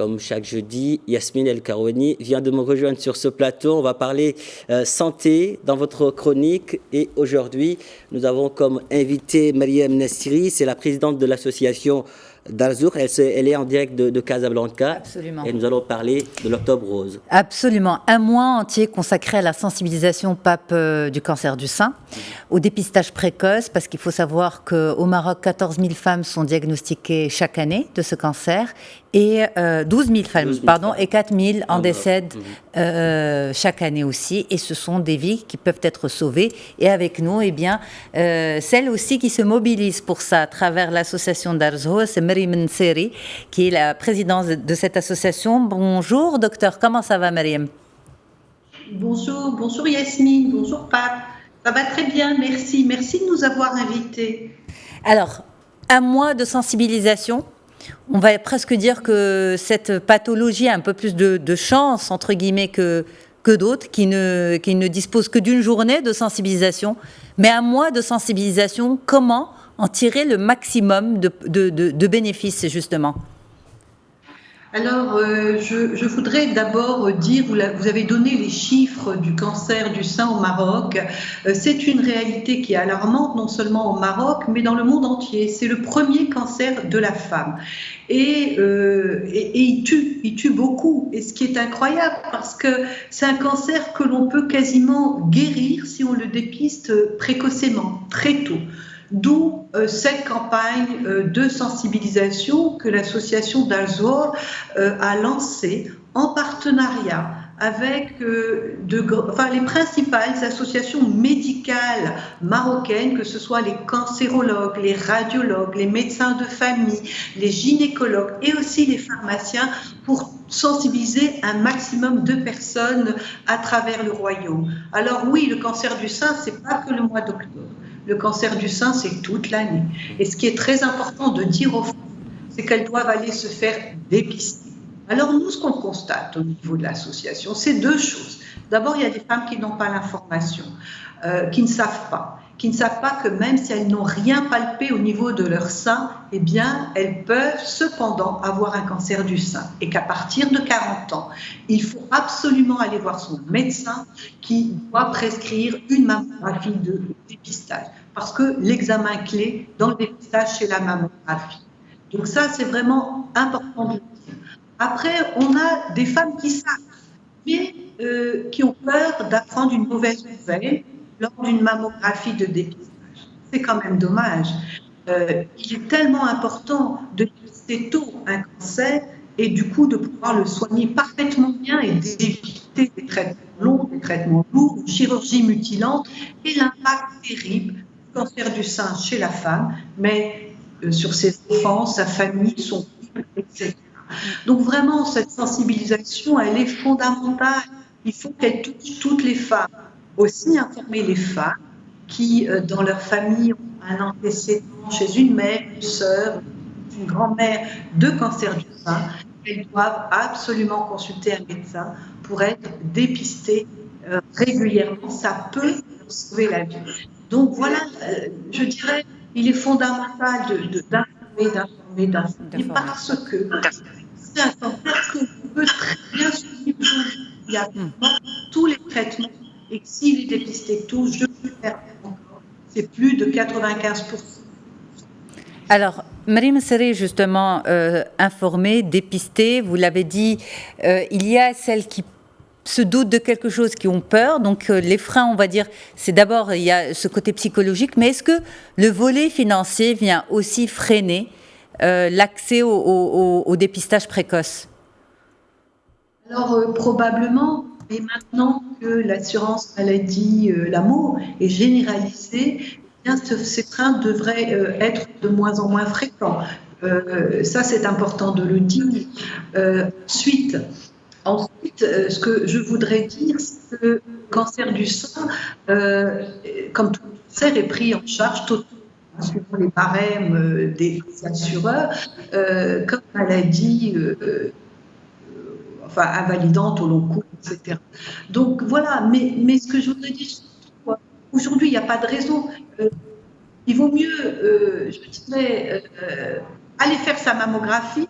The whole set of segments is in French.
Comme chaque jeudi, Yasmine El Karouni vient de me rejoindre sur ce plateau. On va parler santé dans votre chronique. Et aujourd'hui, nous avons comme invité Mariam Nassiri, c'est la présidente de l'association Darzour. Elle est en direct de Casablanca. Absolument. Et nous allons parler de l'Octobre Rose. Absolument. Un mois entier consacré à la sensibilisation PAP du cancer du sein, au dépistage précoce, parce qu'il faut savoir qu'au Maroc, 14 000 femmes sont diagnostiquées chaque année de ce cancer, et 12 000 femmes, et 4 000 en décèdent chaque année aussi. Et ce sont des vies qui peuvent être sauvées. Et avec nous, celle aussi qui se mobilise pour ça à travers l'association Darzour, c'est Mariam Nassiri, qui est la présidente de cette association. Bonjour docteur, comment ça va Mariam? Bonjour Yasmine, bonjour Pape. Ça va très bien, merci. Merci de nous avoir invités. Alors, un mois de sensibilisation. On va presque dire que cette pathologie a un peu plus de chance, entre guillemets, que d'autres qui ne disposent que d'une journée de sensibilisation. Mais un mois de sensibilisation, comment en tirer le maximum de bénéfices, justement? Alors, je voudrais d'abord dire, vous avez donné les chiffres du cancer du sein au Maroc. C'est une réalité qui est alarmante, non seulement au Maroc, mais dans le monde entier. C'est le premier cancer de la femme. Et il tue beaucoup. Et ce qui est incroyable, parce que c'est un cancer que l'on peut quasiment guérir si on le dépiste précocement, très tôt. D'où cette campagne de sensibilisation que l'association Darzour a lancée en partenariat avec les principales associations médicales marocaines, que ce soit les cancérologues, les radiologues, les médecins de famille, les gynécologues et aussi les pharmaciens, pour sensibiliser un maximum de personnes à travers le royaume. Alors oui, le cancer du sein, c'est pas que le mois d'octobre. Le cancer du sein, c'est toute l'année. Et ce qui est très important de dire aux femmes, c'est qu'elles doivent aller se faire dépister. Alors nous, ce qu'on constate au niveau de l'association, c'est deux choses. D'abord, il y a des femmes qui n'ont pas l'information, qui ne savent pas que même si elles n'ont rien palpé au niveau de leur sein, eh bien, elles peuvent cependant avoir un cancer du sein. Et qu'à partir de 40 ans, il faut absolument aller voir son médecin qui doit prescrire une mammographie de dépistage. Parce que l'examen clé dans le dépistage, c'est la mammographie. Donc ça, c'est vraiment important de le dire. Après, on a des femmes qui savent, mais qui ont peur d'apprendre une mauvaise nouvelle lors d'une mammographie de dépistage. C'est quand même dommage. Il est tellement important de dépister tôt un cancer et du coup de pouvoir le soigner parfaitement bien et d'éviter des traitements longs, des traitements lourds, une chirurgie mutilante et l'impact terrible du cancer du sein chez la femme, mais sur ses enfants, sa famille, son couple, etc. Donc vraiment, cette sensibilisation, elle est fondamentale. Il faut qu'elle touche toutes les femmes. Aussi informer les femmes qui, dans leur famille, ont un antécédent chez une mère, une sœur, une grand-mère de cancer du sein. Elles doivent absolument consulter un médecin pour être dépistées régulièrement. Ça peut leur sauver la vie. Donc voilà, je dirais, il est fondamental d'informer parce que c'est un cancer que l'on peut très bien suivre. Il y a tous les traitements. Et s'il est dépisté tôt, je peux faire encore. C'est plus de 95%. Alors, Mariam Nassiri, justement, informée, dépistée, vous l'avez dit, il y a celles qui se doutent de quelque chose, qui ont peur. Donc, les freins, on va dire, c'est d'abord, il y a ce côté psychologique. Mais est-ce que le volet financier vient aussi freiner l'accès au dépistage précoce? Alors, probablement. Et maintenant que l'assurance maladie, l'AMO, est généralisée, eh bien, ces freins devraient être de moins en moins fréquents. Ça, c'est important de le dire. Ensuite, ce que je voudrais dire, c'est que le cancer du sein, comme tout cancer, est pris en charge totalement suivant les barèmes des assureurs comme maladie invalidante au long cours, etc. Donc voilà, mais ce que je voudrais dire, aujourd'hui, il n'y a pas de raison. Il vaut mieux, je dirais, aller faire sa mammographie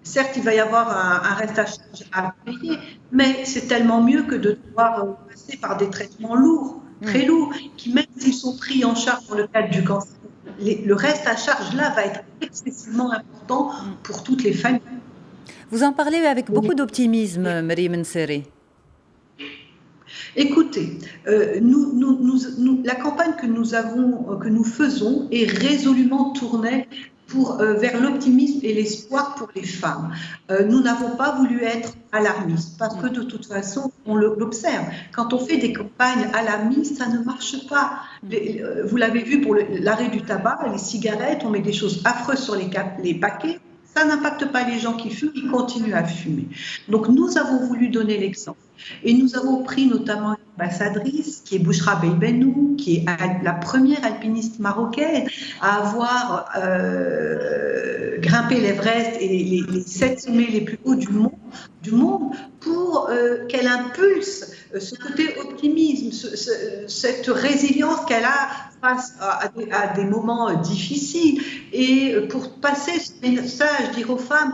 certes, il va y avoir un reste à charge à payer, mais c'est tellement mieux que de devoir passer par des traitements lourds, très lourds, qui même s'ils sont pris en charge dans le cadre du cancer, le reste à charge là va être excessivement important pour toutes les familles. Vous en parlez avec beaucoup d'optimisme, Mariam Nseri. Écoutez, la campagne que nous faisons est résolument tournée vers l'optimisme et l'espoir pour les femmes. Nous n'avons pas voulu être alarmistes parce que de toute façon, on l'observe. Quand on fait des campagnes alarmistes, ça ne marche pas. Vous l'avez vu pour l'arrêt du tabac, les cigarettes, on met des choses affreuses sur les paquets. Ça n'impacte pas les gens qui fument, ils continuent à fumer. Donc nous avons voulu donner l'exemple. Et nous avons pris notamment une ambassadrice qui est Bouchra Beibeinou, qui est la première alpiniste marocaine à avoir grimpé l'Everest et les 7 sommets les plus hauts du monde pour qu'elle impulse ce côté optimisme, cette résilience qu'elle a face à des moments difficiles. Et pour passer ce message, dire aux femmes,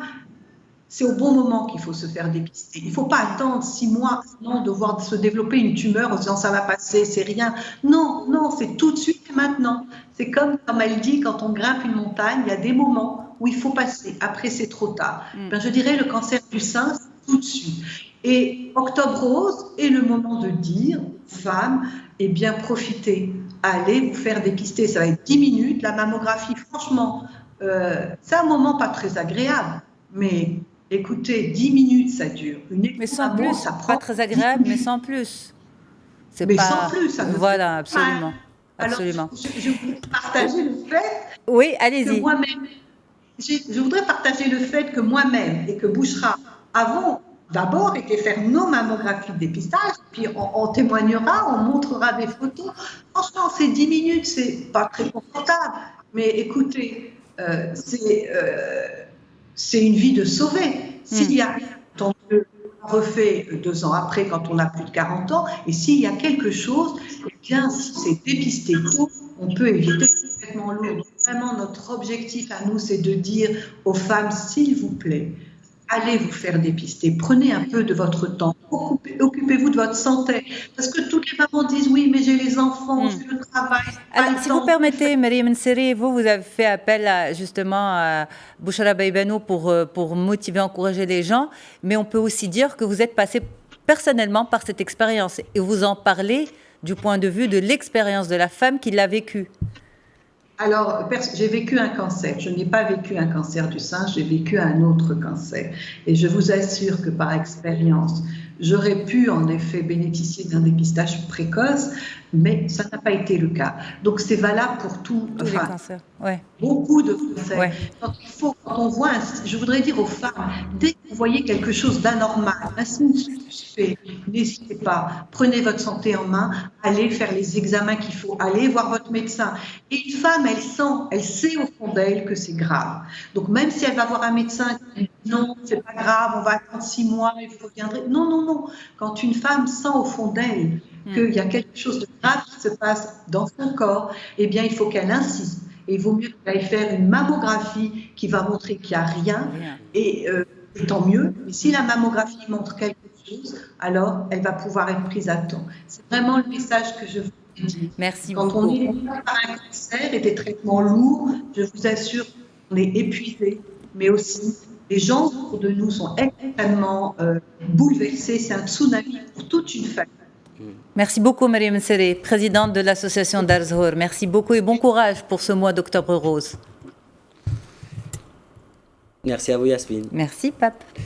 c'est au bon moment qu'il faut se faire dépister. Il ne faut pas attendre 6 mois sinon de voir se développer une tumeur en disant ça va passer, c'est rien. Non, c'est tout de suite maintenant. C'est comme elle dit, quand on grimpe une montagne, il y a des moments où il faut passer. Après, c'est trop tard. Je dirais le cancer du sein, c'est tout de suite. Et Octobre Rose est le moment de dire aux femmes, eh bien, profitez, allez vous faire dépister. Ça va être 10 minutes. La mammographie, franchement, c'est un moment pas très agréable, mais écoutez, 10 minutes, ça dure. Mais sans plus, ça prend pas très agréable, mais sans plus. Mais sans plus, ça me voilà, absolument. Absolument. Alors, je voudrais partager le fait. Oui, allez-y. Je voudrais partager le fait que moi-même et que Bouchra avons d'abord été faire nos mammographies de dépistage, puis on témoignera, on montrera des photos. Franchement, ces 10 minutes, c'est pas très confortable. Mais écoutez, c'est une vie de sauver. S'il y a tant mieux, on refait 2 ans après quand on a plus de 40 ans, et s'il y a quelque chose, eh bien, si c'est dépisté tôt, on peut éviter les traitements lourds. Vraiment, notre objectif à nous, c'est de dire aux femmes, s'il vous plaît, allez vous faire dépister, prenez un peu de votre temps, occupez-vous de votre santé, parce que toutes les mamans disent oui, mais j'ai les enfants, j'ai le travail. Alors, si vous permettez, Mariam Nseri, vous avez fait appel justement à Bouchra Beibeinou pour motiver, encourager les gens, mais on peut aussi dire que vous êtes passé personnellement par cette expérience et vous en parlez du point de vue de l'expérience de la femme qui l'a vécue. Alors, j'ai vécu un cancer. Je n'ai pas vécu un cancer du sein, j'ai vécu un autre cancer. Et je vous assure que par expérience, j'aurais pu en effet bénéficier d'un dépistage précoce, mais ça n'a pas été le cas. Donc, c'est valable pour tous les cancers. Ouais. Beaucoup de cancers. Ouais. Quand on voit, je voudrais dire aux femmes, dès que vous voyez quelque chose d'anormal, un signe suspect, n'hésitez pas, prenez votre santé en main, allez faire les examens qu'il faut, allez voir votre médecin. Et une femme, elle sait au fond d'elle que c'est grave. Donc, même si elle va voir un médecin qui dit non, c'est pas grave, on va attendre 6 mois, et vous reviendrez. Non. Quand une femme sent au fond d'elle qu'il y a quelque chose de grave qui se passe dans son corps, eh bien, il faut qu'elle insiste. Et il vaut mieux qu'elle aille faire une mammographie qui va montrer qu'il n'y a rien, et tant mieux. Mais si la mammographie montre quelque chose, alors elle va pouvoir être prise à temps. C'est vraiment le message que je vous dis. Merci beaucoup. Quand on est par un cancer et des traitements lourds, je vous assure qu'on est épuisé, mais aussi les gens autour de nous sont extrêmement bouleversés. C'est un tsunami pour toute une famille. Merci beaucoup, Mariam Nseri, présidente de l'association Darzour. Merci beaucoup et bon courage pour ce mois d'Octobre Rose. Merci à vous, Yasmine. Merci, Pape.